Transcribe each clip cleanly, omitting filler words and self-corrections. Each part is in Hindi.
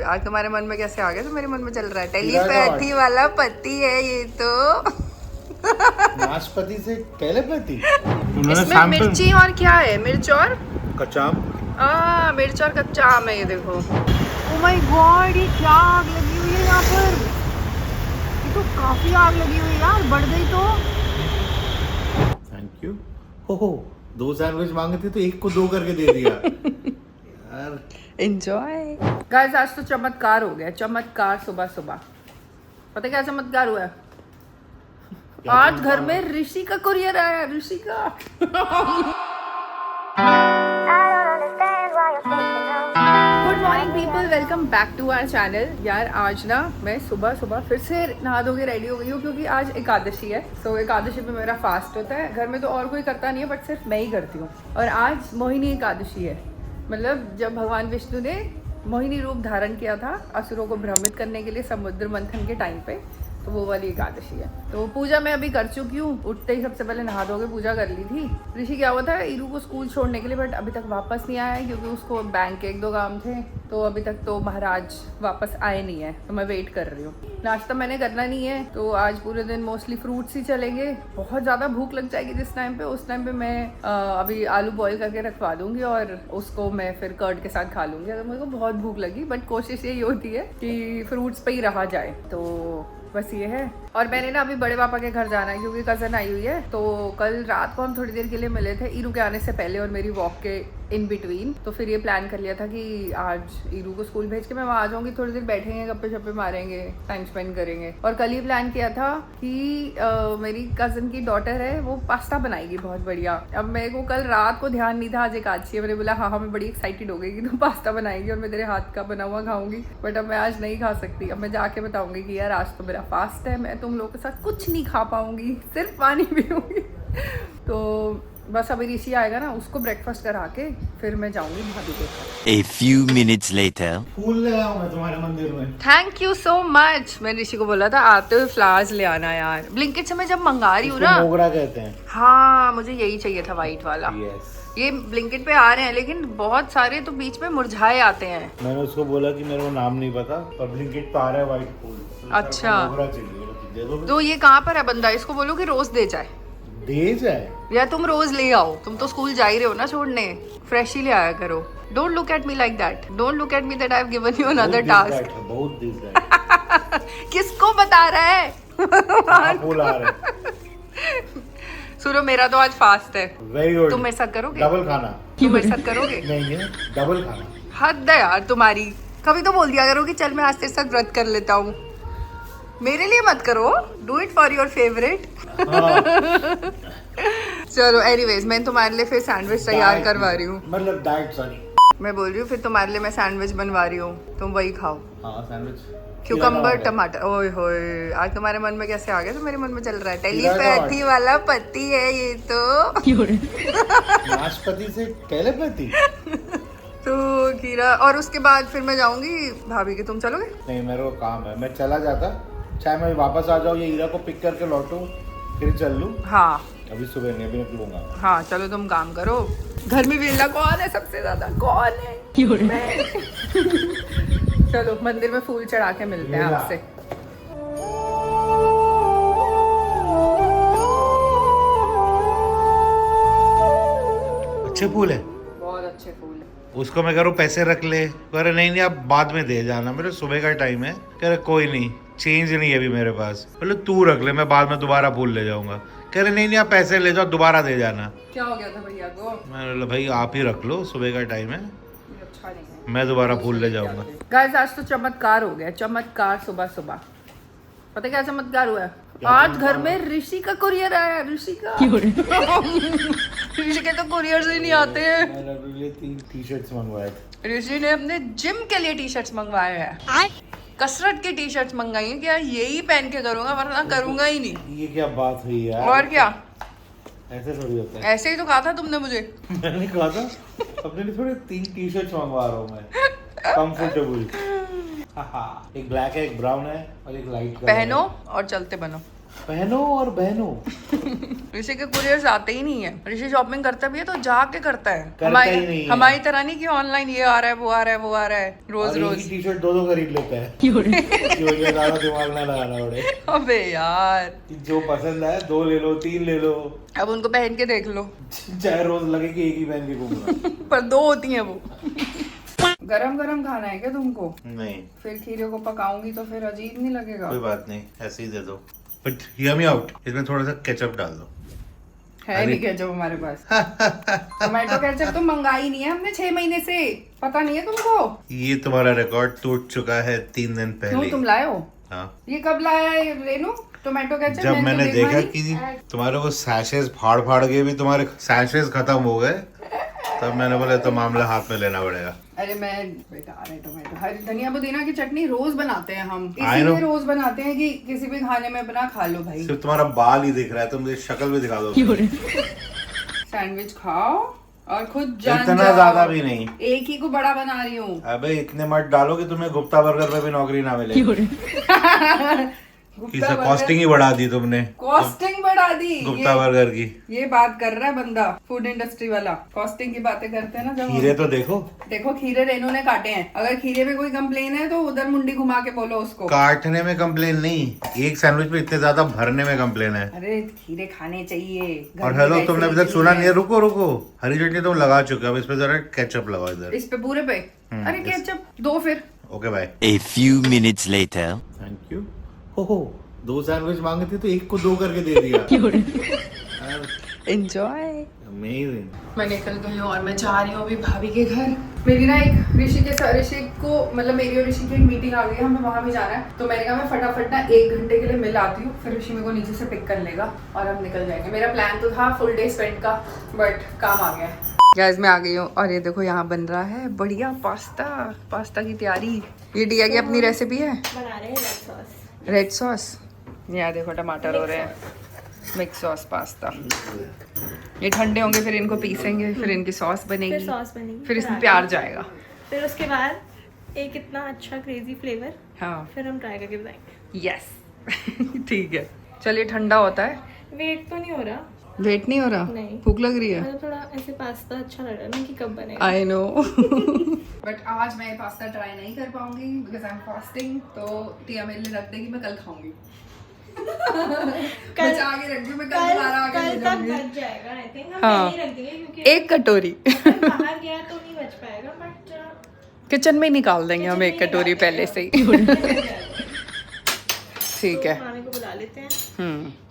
आज तुम्हारे मन में कैसे आ गया? तो मेरे मन में चल रहा है टेलीपैथी वाला पति है ये तो। नाशपति से टेलीपैथी। इसमें मिर्ची और क्या है? मिर्च और कच्चा आम। मिर्च और कच्चा आम है ये देखो। ओ माय गॉड, ये क्या आग लगी हुई है यहाँ पर? ये तो काफी आग लगी हुई है यार, बढ़ गई तो। Thank you. हो 2 सैंडविच मांगे थे तो एक को 2 करके दे दिया। यार एंजॉय गाइस, आज तो चमत्कार हो गया। चमत्कार सुबह सुबह। पता क्या चमत्कार हुआ है? आज घर में ऋषि का कुरियर आया। ऋषि का good morning people, welcome back to our channel. यार आज ना मैं सुबह सुबह फिर से नहा धो के रेडी हो गई हूँ क्योंकि आज एकादशी है। सो एकादशी पे मेरा फास्ट होता है। घर में तो और कोई करता नहीं है बट सिर्फ मैं ही करती हूँ। और आज मोहिनी एकादशी है, मतलब जब भगवान विष्णु ने मोहिनी रूप धारण किया था असुरों को भ्रमित करने के लिए समुद्र मंथन के टाइम पे, तो वो वाली एकादशी है। तो पूजा मैं अभी कर चुकी हूँ। उठते ही सबसे पहले नहा धो के पूजा कर ली थी। ऋषि क्या हुआ था, ईरू को स्कूल छोड़ने के लिए, बट अभी तक वापस नहीं आया है क्योंकि उसको बैंक के 1-2 काम थे। तो अभी तक तो महाराज वापस आए नहीं है, तो मैं वेट कर रही हूँ। नाश्ता मैंने करना नहीं है, तो आज पूरे दिन मोस्टली फ्रूट्स ही चलेंगे। बहुत ज़्यादा भूख लग जाएगी जिस टाइम पे, उस टाइम पे मैं अभी आलू बॉईल करके रखवा दूंगी और उसको मैं फिर कर्ड के साथ खा लूँगी अगर मेरे को बहुत भूख लगी। बट कोशिश यही होती है कि फ्रूट्स पे ही रहा जाए, तो बस ये है। और मैंने ना अभी बड़े पापा के घर जाना है क्योंकि कज़न आई हुई है। तो कल रात को हम थोड़ी देर के लिए मिले थे ईरू के आने से पहले और मेरी वॉक के इन बिटवीन। तो फिर ये प्लान कर लिया था कि आज ईरू को स्कूल भेज के मैं वहाँ आ जाऊँगी, थोड़ी देर बैठेंगे, गप्पे शप्पे मारेंगे, टाइम स्पेंड करेंगे। और कल ये प्लान किया था कि मेरी कज़न की डॉटर है, वो पास्ता बनाएगी बहुत बढ़िया। अब मेरे को कल रात को ध्यान नहीं था आज एकादशी है। मैंने बोला हाँ मैं बड़ी एक्साइटेड हो गई कि तुम पास्ता बनाएगी और मैं तेरे हाथ का बना हुआ खाऊंगी। बट अब मैं आज नहीं खा सकती। अब मैं जाके बताऊंगी कि यार आज तो मेरा फास्ट है, मैं तुम लोगों के साथ कुछ नहीं खा पाऊंगी, सिर्फ पानी पीऊंगी। तो बस अभी ऋषि आएगा ना, उसको ब्रेकफास्ट करा के फिर मैं जाऊंगी भाभी के घर। A few minutes later. फूल ले आऊं मैं तुम्हारे मंदिर में। Thank you so much. मैंने ऋषि को बोला था आते हुए फ्लावर्स ले आना यार। ब्लिंकिट से मैं जब मंगा रही हूँ ना, मोगरा कहते हैं। हाँ मुझे यही चाहिए था, व्हाइट वाला। यस। ये ब्लिंकिट पे आ रहे हैं लेकिन बहुत सारे तो बीच में मुरझाए आते हैं। मैंने उसको बोला कि मेरे को नाम नहीं पता, पर ब्लिंकिट पे आ रहा है व्हाइट फूल। अच्छा। मोगरा चाहिए, दे दो। तो ये कहाँ पर है बंदा? इसको बोलो कि रोज दे जाए। दे जाए या तुम रोज ले आओ, तुम तो स्कूल जा ही रहे हो ना छोड़ने, फ्रेश ही ले आया करो। Don't look at me like that. Don't look at me that I have given you another task. बहुत दिस दैट। किसको बता रहा है? फूल आ रहा है। सुनो मेरा तो आज फास्ट है। Very good. तुम मेरे साथ करोगे? डबल खाना। तुम मेरे साथ करोगे? नहीं है, डबल खाना। हद है यार तुम्हारी। कभी तो बोल दिया करो कि चल मैं आज तेरे साथ व्रत कर लेता हूँ। मेरे लिए मत करो, do it for your favourite. चलो एनीवेज, मैं तुम्हारे लिए फिर सैंडविच तैयार करवा रही हूँ। मतलब डाइट, सॉरी। मैं बोल रही हूँ फिर तुम्हारे लिए मैं सैंडविच बनवा रही हूँ, तुम वही खाओ। हाँ सैंडविच। क्यूकम्बर टमाटर। ओए होए, आज तुम्हारे मन में कैसे आ गया? तो मेरे मन में चल रहा है टेलीपैथी वाला पति है ये तो। नाशपति से टेलीपैथी। तो खीरा, और उसके बाद फिर मैं जाऊंगी भाभी के। तुम चलोगे? नहीं मेरे को काम है, मैं चला जाता, चाहे मैं वापस आ जाऊँ, ये हीरा को पिक करके लौटूं फिर चल लूँ। हाँ अभी सुबह नहीं, अभी निकलूंगा। हाँ चलो तुम काम करो। घर में वेला कौन है सबसे ज्यादा? कौन है? मैं। चलो मंदिर में फूल चढ़ा के मिलते हैं आपसे। अच्छे फूल है, बहुत अच्छे फूल है। उसको मैं कह रहा हूँ पैसे रख ले, कह रहे नहीं आप बाद में दे जाना, मेरे सुबह का टाइम है। कह रहे कोई नहीं, चेंज नहीं है अभी मेरे पास। बोले तू रख ले, मैं बाद में दोबारा फूल ले जाऊंगा। कह रहे नहीं आप पैसे ले जाओ, दोबारा दे जाना। क्या हो गया था भैया को? मैंने बोला भाई आप ही रख लो, सुबह का टाइम है, अच्छा नहीं है। मैं दोबारा फूल ले जाऊंगा। गाइस आज तो चमत्कार हो गया। चमत्कार सुबह सुबह। पता क्या चमत्कार हुआ है? आज घर में ऋषि का कुरियर आया। ऋषि का। ऋषि के तो कुरियर ही नहीं आते हैं। मैंने अपने लिए 3 टी-शर्ट्स मंगवाए थे। ऋषि ने अपने जिम के लिए टी-शर्ट्स मंगवाए हैं। कसरत की टी-शर्ट्स मंगाई है, क्या यही पहन के करूंगा, वरना करूंगा ही नहीं। ये क्या बात हुई यार? और क्या, ऐसे थोड़ी होता है। ऐसे ही तो कहा था तुमने मुझे। मैंने कहा था अपने लिए थोड़े 3 टी-शर्ट्स मंगवा रहा हूँ मैं, कंफर्टेबल। एक ब्लैक है, एक ब्राउन है और एक लाइट कलर। पहनो और चलते बनो। बहनों और बहनों। ऋषि के कुरियर्स आते ही नहीं है। ऋषि शॉपिंग करता भी है तो जाके करता है, करता ही नहीं है। हमारी तरह नहीं कि ऑनलाइन ये आ रहा है वो आ रहा है वो आ रहा है रोज रोज। टी शर्ट दो खरीद लेता है कि मुझे ज्यादा दिमाग ना लगाना पड़े। अबे यार, जो पसंद है 2 ले लो 3 ले लो, अब उनको पहन के देख लो। चाहे रोज लगे कि एक ही पहन के घूमना। पर 2 होती हैं वो। गरम गरम खाना है क्या तुमको? नहीं, फिर खीरे को पकाऊंगी तो फिर अजीब नहीं लगेगा? कोई बात नहीं, ऐसे ही दे दो। बट हियर मी आउट, इसमें थोड़ा सा केचप डाल दो। है नहीं केचप हमारे पास। टोमेटो केचप तो मंगाई नहीं है हमने 6 महीने से, पता नहीं है तुमको? ये तुम्हारा रिकॉर्ड टूट चुका है 3 दिन क्यों, पहले। तुम लाए हो? हाँ, ये कब लाया है रेनू टोमेटो केचप? जब मैंने तो देखा नहीं। कि तुम्हारे वो सैशेज फाड़ फाड़ के भी तुम्हारे सैशेज खत्म हो गए, तब मैंने बोला तो मामला हाथ में लेना पड़ेगा। अरे मैं बेकार है टोमेटो। हरी धनिया पुदीना की चटनी रोज बनाते हैं हम, I know। इसीलिए रोज बनाते हैं कि किसी भी खाने में बना खा लो भाई। सिर्फ तुम्हारा बाल ही दिख रहा है, तुम मुझे शक्ल भी दिखा दो। सैंडविच खाओ और खुद जान इतना जाओ। ज्यादा भी नहीं, एक ही को बड़ा बना रही हूँ। अबे इतने मत डालो कि तुम्हें गुप्ता बर्गर पे भी नौकरी ना मिले। किसे कॉस्टिंग ही बढ़ा दी तुमने, कॉस्टिंग बढ़ा दी गुप्ता बर्गर की। ये बात कर रहा है बंदा फूड इंडस्ट्री वाला, कॉस्टिंग की बातें करते हैं ना जब। खीरे तो देखो, देखो खीरे रेनू ने काटे हैं, अगर खीरे में कोई कंप्लेन है तो उधर मुंडी घुमा के बोलो उसको। काटने में कंप्लेन नहीं, एक सैंडविच में इतने ज्यादा भरने में कंप्लेन है। अरे खीरे खाने चाहिए। घर और में हेलो, वैसे तुमने अभी ही तक सुना है। नहीं है? रुको रुको, हरी चटनी तुम लगा चुके हो, अब इस पे जरा केचप लगाओ इधर। इस पे पूरे पे? अरे केचप दो फिर। Okay bye. A few minutes later. Thank you. हो 2 सैंडविच मांगे थे तो एक को 2 करके दे दिया। एंजॉय। अमेजिंग। मैं निकल गई हूँ और मैं जा रही हूँ अभी भाभी के घर। मेरी ना एक ऋषि को मतलब मेरी और ऋषि की एक मीटिंग आ गई है, हमें वहाँ भी जाना है, तो मैंने कहा मैं फटाफट ना 1 घंटे के लिए मिल आती हूँ, फिर ऋषि मेरे को नीचे से पिक कर लेगा और हम निकल जाएंगे। मेरा प्लान तो था फुल डे स्पेंड का, बट काम आ गया है। गैस मैं आ गई हूँ और ये देखो यहाँ बन रहा है बढ़िया पास्ता की तैयारी। ये डिया की अपनी रेसिपी है, बना रहे हैं रेड सॉस। यहाँ देखो टमाटर हो रहे हैं, मिक्स सॉस पास्ता। ये ठंडे होंगे फिर इनको पीसेंगे, फिर इनकी सॉस बनेगी, फिर सॉस बनेगी, फिर इसमें प्यार जाएगा। फिर उसके बाद एक इतना अच्छा क्रेजी फ्लेवर, हाँ फिर हम ट्राई करके बताएंगे। यस। ठीक है, चलिए ठंडा होता है। वेट तो नहीं हो रहा, वेट नहीं हो रहा? नहीं। भूख लग रही है? मतलब थोड़ा ऐसे पास्ता अच्छा लग रहा है ना कि कब बनेगा। I know. बट आज मैं पास्ता ट्राई नहीं कर पाऊंगी बिकॉज आई एम फास्टिंग, तो टिया मेरे लिए रख देगी, मैं कल खाऊंगी। बचा के रख दूं, मैं कल दोबारा आके ले कल तक जाऊंगी। बच जाएगा आई थिंक। हम हाँ। पहले ही रख देंगे क्योंकि 1 कटोरी। बाहर गया तो नहीं बच पाएगा, बट किचन में निकाल देंगे हम 1 कटोरी पहले से ही। ठीक है। मामी को बुला लेते हैं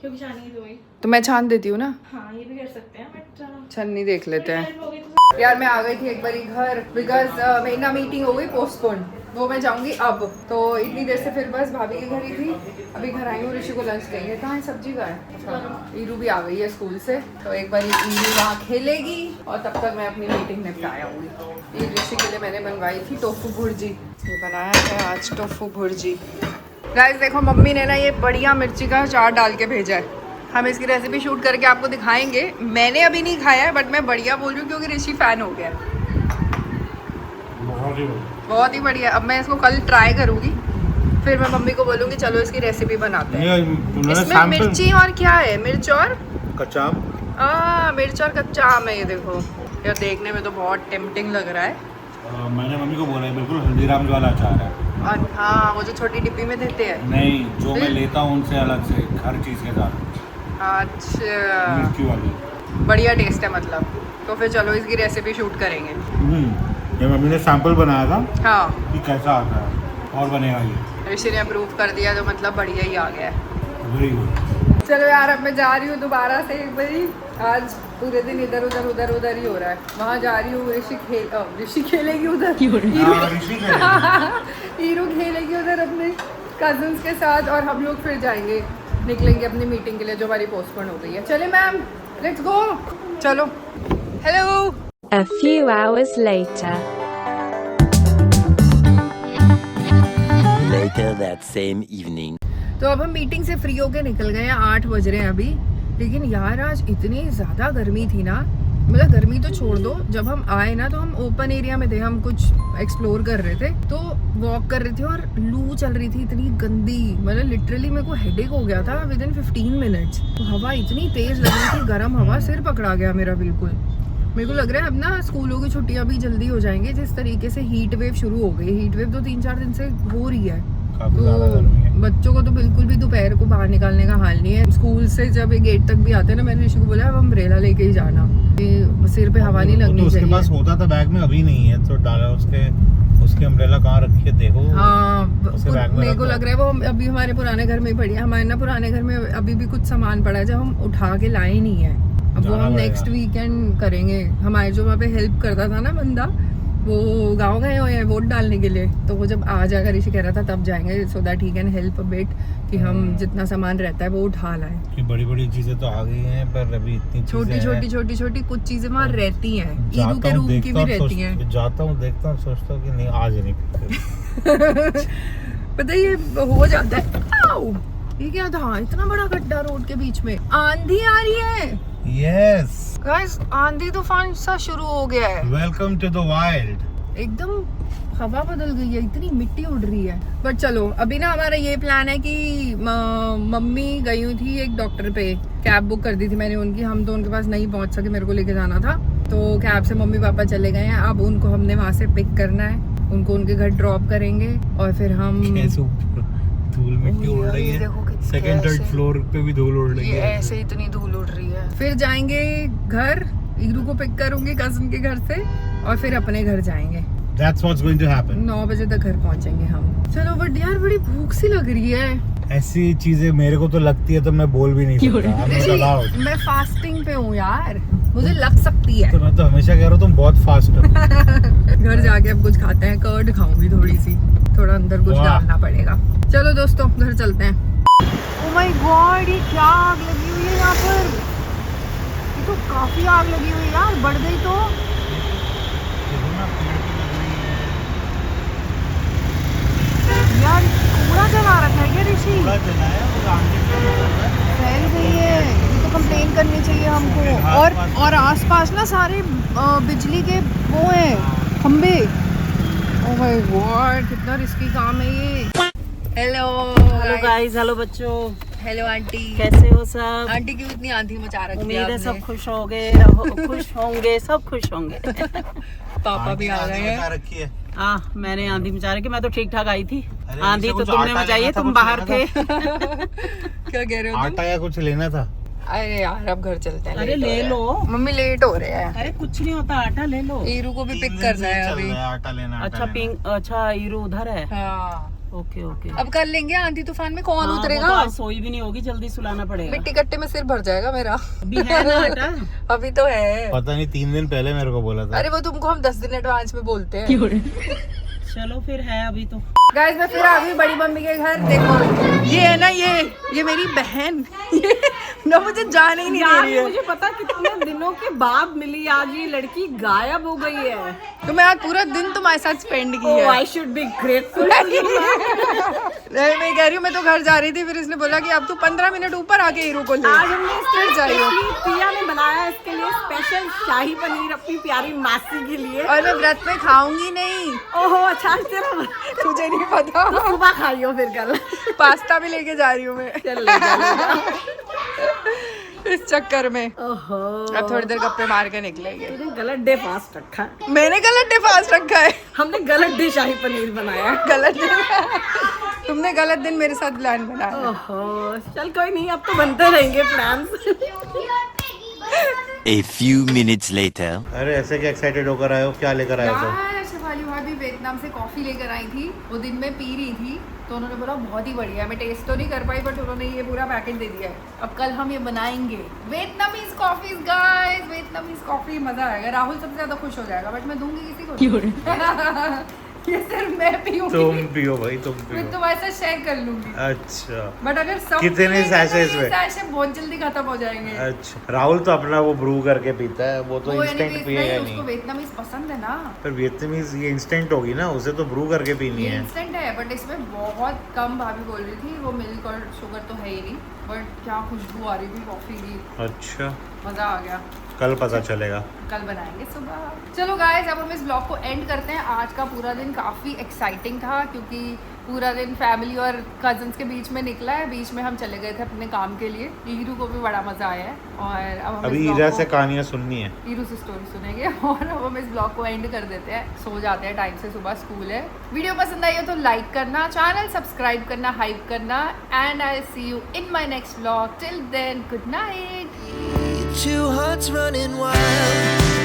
क्योंकि छानी तो हुई। तो मैं छान देती हूँ ना, हाँ ये भी कर सकते हैं, बट छन्नी देख लेते हैं। हो गई तो यार मैं आ गई थी एक बारी घर बिकॉज मेरी ना मीटिंग हो गई पोस्टपोन, वो मैं जाऊंगी अब। तो इतनी देर से फिर बस भाभी के घर ही थी, अभी घर आई हूँ। ऋषि को लंच देंगे। कहाँ है सब्जी का है? अच्छा, ईरू भी आ गई है स्कूल से, तो एक बार ईरू वहाँ खेलेगी और तब तक मैं अपनी मीटिंग निपटा आऊँगी। ये ऋषि के लिए मैंने बनवाई थी टोफू भुर्जी, ये बनाया है आज टोफू भुर्जी। गाइस देखो मम्मी ने ना ये बढ़िया मिर्ची का अचार डाल के भेजा है, हम इसकी रेसिपी शूट करके आपको दिखाएंगे। मैंने अभी नहीं खाया है बट मैं बढ़िया बोल रही हूँ क्योंकि ऋषि फैन हो गया है। बहुत ही बढ़िया। अब मैं इसको कल ट्राई करूँगी, फिर मैं मम्मी को बोलूँगी चलो इसकी रेसिपी बनाते हैं। इसमें मिर्ची और क्या है? मिर्च और कच्चा आम। मिर्च और कच्चा आम है। ये देखो, यार देखने में तो बहुत टेम्पटिंग लग रहा है। मैंने मम्मी को बोला है बिल्कुल हल्दीराम वाला अचार है। और हाँ, वो जो छोटी डिब्बी में देते हैं। नहीं, जो मैं लेता हूँ उनसे अलग से, हर चीज़ के साथ। अच्छा, मिर्ची वाली बढ़िया टेस्ट है मतलब। तो फिर चलो इसकी रेसिपी शूट करेंगे। ये मम्मी ने सैंपल बनाया था हाँ, कि कैसा आता है और बनेगा ये। ऋषि ने अप्रूव कर दिया तो मतलब बढ़िया ही आ गया है। Very good. चलो यार, अब मैं जा रही हूँ दोबारा से एक बारी। आज पूरे दिन इधर उधर ही हो रहा है। वहाँ जा रही हूँ, ऋषि खेलेगी उधर, हीरो खेलेगी उधर अपने कजन्स के साथ, और हम लोग फिर जाएंगे, निकलेंगे अपनी मीटिंग के लिए जो हमारी पोस्टपोन हो गई है। चले मैम, लेट्स गो। चलो। Hello. A few hours later. Later that same evening. तो अब हम मीटिंग से फ्री होके निकल गए हैं, 8 बज रहे हैं अभी। लेकिन यार आज इतनी ज़्यादा गर्मी थी ना, मतलब गर्मी तो छोड़ दो, जब हम आए ना तो हम ओपन एरिया में थे, हम कुछ एक्सप्लोर कर रहे थे, तो वॉक कर रहे थे और लू चल रही थी इतनी गंदी, मतलब लिटरली मेरे को हेडेक हो गया था विद इन 15 मिनट्स। तो हवा इतनी तेज लग रही थी, गर्म हवा, सिर पकड़ा गया मेरा बिल्कुल। मेरे को लग रहा है अब ना स्कूलों की छुट्टियां भी जल्दी हो जाएंगी, जिस तरीके से हीट वेव शुरू हो गई। हीट वेव तो 3-4 दिन से हो रही है, तो बच्चों को तो बिल्कुल भी दोपहर को बाहर निकालने का हाल नहीं है। स्कूल से जब ये गेट तक भी आते हैं ना, मैंने ऋषि को बोला अब अम्ब्रेला लेके ही जाना, सिर पे हवा नहीं लगनी चाहिए। उसके पास होता था बैग में, अभी नहीं है तो डाला उसके अम्ब्रेला कहाँ रखी है देखो। हाँ, मेरे को लग रहा है वो अभी हमारे पुराने घर में ही पड़ी है। हमारे ना पुराने घर में अभी भी कुछ सामान पड़ा है जो हम उठा के लाए नहीं है, अब वो हम नेक्स्ट वीकेंड करेंगे। हमारे जो वहाँ पे हेल्प करता था ना बंदा, वो गाँव गए हुए हैं वोट डालने के लिए, तो वो जब आ जाएगा, ऋषि कह रहा था तब जाएंगे, so that he can help a bit, कि हम जितना सामान रहता है वो उठा लाएं। कि बड़ी चीजें तो आ गई हैं, पर अभी इतनी छोटी कुछ चीजें वहाँ रहती हैं, ईरू के रूम की भी रहती हैं। जाता हूँ देखता हूँ, सोचता हूँ कि नहीं आज नहीं पता ये हो जाता है। आओ, ये क्या था, इतना बड़ा गड्ढा रोड के बीच में, आंधी आ रही है। यस गाइस, आंधी तूफान सा शुरू हो गया है। Welcome to the wild. एकदम हवा बदल गई है, इतनी मिट्टी उड़ रही है। बट चलो, अभी ना हमारा ये प्लान है कि मम्मी गई हुई थी एक डॉक्टर पे, कैब बुक कर दी थी मैंने उनकी, हम तो उनके पास नहीं पहुंच सके, मेरे को लेके जाना था, तो कैब से मम्मी पापा चले गए हैं। अब उनको हमने वहां से पिक करना है, उनको उनके घर ड्रॉप करेंगे और फिर हम धूल मिट्टी उड़ रही है, सेकंड थर्ड फ्लोर पे भी धूल उड़ रही है, ऐसे इतनी धूल उड़ रही है। फिर जाएंगे घर, ईरू को पिक करूंगी कजिन के घर से और फिर अपने घर जाएंगे। That's what's going to happen. 9 बजे तक घर पहुंचेंगे हम। चलो, बट यार बड़ी भूख सी लग रही है। ऐसी चीजें मेरे को तो लगती है तो मैं बोल भी नहीं सकता। I'm not allowed. मैं फास्टिंग पे हूँ यार, मुझे लग सकती है। तो मैं तो हमेशा कह रहा हूँ तुम बहुत फास्ट हो। घर जाके अब कुछ खाते हैं, कर्ड खाऊंगी थोड़ी सी, थोड़ा अंदर कुछ डालना पड़ेगा। चलो दोस्तों, घर चलते हैं। ओह माय गॉड, ये क्या आग लगी हुई है यहाँ पर, ये तो काफी आग लगी हुई है यार, बढ़ गई तो। यार कूड़ा जला रखा है क्या ऋषि? फैल गई है, ये तो कंप्लेन करनी चाहिए हमको। और आसपास ना सारे बिजली के वो हैं खंबे। ओह माय गॉड, कितना रिस्की काम है ये। हेलो गाइस, हेलो बच्चों, हेलो आंटी, कैसे हो सब? आंटी क्यों इतनी आंधी मचा रखी है? उम्मीद है सब खुश होंगे, सब खुश होंगे। पापा भी आ गए हैं। मैंने आंधी मचा रखी, मैं तो ठीक ठाक आई थी। आंधी तो तुमने मचाई है, तुम बाहर थे। क्या कह रहे हो? आटा या कुछ लेना था। अरे यार अब घर चलते हैं। अरे ले लो, मम्मी लेट हो रहे हैं। अरे कुछ नहीं होता, आटा ले लो। ईरू को भी पिक करना है अभी। आटा लेना। अच्छा ईरू उधर है। हाँ, ओके ओके, अब कर लेंगे। आंधी तूफान में कौन वो उतरेगा? तो आज सोई भी नहीं होगी, जल्दी सुलाना पड़ेगा। मिट्टी कट्टे में सिर भर जाएगा मेरा। अभी है ना आटा? अभी तो है। पता नहीं 3 दिन पहले मेरे को बोला था। अरे वो तुमको हम 10 दिन एडवांस में बोलते हैं। चलो फिर है अभी तो। गाइस, मैं फिर आ गई बड़ी मम्मी के घर। देखो ये है ना, ये मेरी बहन, ये ना मुझे जाने ही नहीं दे रही है। मुझे पता कितने दिनों के बाद मिली, आज ये लड़की गायब हो गई है। तो मैं आज पूरा दिन तुम्हारे साथ स्पेंड की है। I should be grateful. नहीं, मैं कह रही हूँ, मैं तो घर जा रही थी, फिर इसने बोला कि अब तू 15 मिनट ऊपर आके हीरो को ले। आज हमने फिर जाइए। प्रिया ने बनाया इसके लिए स्पेशल शाही पनीर अपनी प्यारी मासी के लिए। और मैं व्रत में खाऊंगी नहीं। ओहो अच्छा, तेरा तुझे नहीं पता। सुबह खाइयो फिर कल। पास्ता भी लेके जा रही हूँ मैं। चल ले जा। इस चक्कर में ओहो, अब थोड़ी देर गप्पे मार के निकलेंगे। तूने गलत डे फास्ट रखा है। मैंने गलत डे फास्ट रखा है। हमने गलत डे शाही पनीर बनाया। गलत दिन तुमने गलत दिन मेरे साथ प्लान बनाया। ओहो, चल कोई नहीं, अब तो बनते रहेंगे plans. A few minutes later. अरे ऐसे क्या एक्साइटेड होकर आए हो, क्या लेकर आए हो? यार शेफाली भाभी वियतनाम से कॉफी लेकर आई थी, वो दिन में पी रही थी, तो उन्होंने बोला बहुत ही बढ़िया है। मैं टेस्ट तो नहीं कर पाई, बट उन्होंने ये पूरा पैकेट दे दिया है। अब कल हम ये बनाएंगे Vietnamese coffee. Guys, Vietnamese coffee मजा आएगा। राहुल सबसे ज्यादा खुश हो जाएगा, बट मैं दूंगी किसी को। ये सिर्फ मैं पीऊंगी। तुम पियो भाई, तुम मैं पियो। तुम्हारे साथ शेयर कर लूंगी। अच्छा, बट अगर सब कितने पिएंगे तो sachets ये में? sachet बहुत जल्दी खत्म हो जाएंगे। अच्छा, राहुल तो अपना वो ब्रू करके पीता है, वो तो वो इंस्टेंट anyways पिएगा नहीं, नहीं। उसको वियतनामीज पसंद है ना। पर वियतनामीज ये इंस्टेंट होगी ना, उसे तो ब्रू करके पीनी ये है। इंस्टेंट है, बट इसमें बहुत कम, भाभी बोल रही थी, वो मिल्क और शुगर तो है ही नहीं, बट क्या खुशबू आ रही थी कॉफी की। अच्छा, मज़ा आ गया। कल पता चलेगा। कल बनाएंगे सुबह। चलो गाइस, अब हम इस ब्लॉग को एंड करते हैं। आज का पूरा दिन काफ़ी एक्साइटिंग था क्योंकि पूरा दिन फैमिली और कजन्स के बीच में निकला है। बीच में हम चले गए थे अपने काम के लिए। ईरू को भी बड़ा मज़ा आया है और अब हम अभी ईरा से कहानियाँ सुननी है, ईरू से स्टोरी सुनेंगे और अब हम इस ब्लॉग को एंड कर देते हैं। सो जाते हैं टाइम से, सुबह स्कूल है। वीडियो पसंद आई हो तो लाइक करना, चैनल सब्सक्राइब करना, हाइप करना and I see you in my next vlog. Till then good night. Two hearts running wild.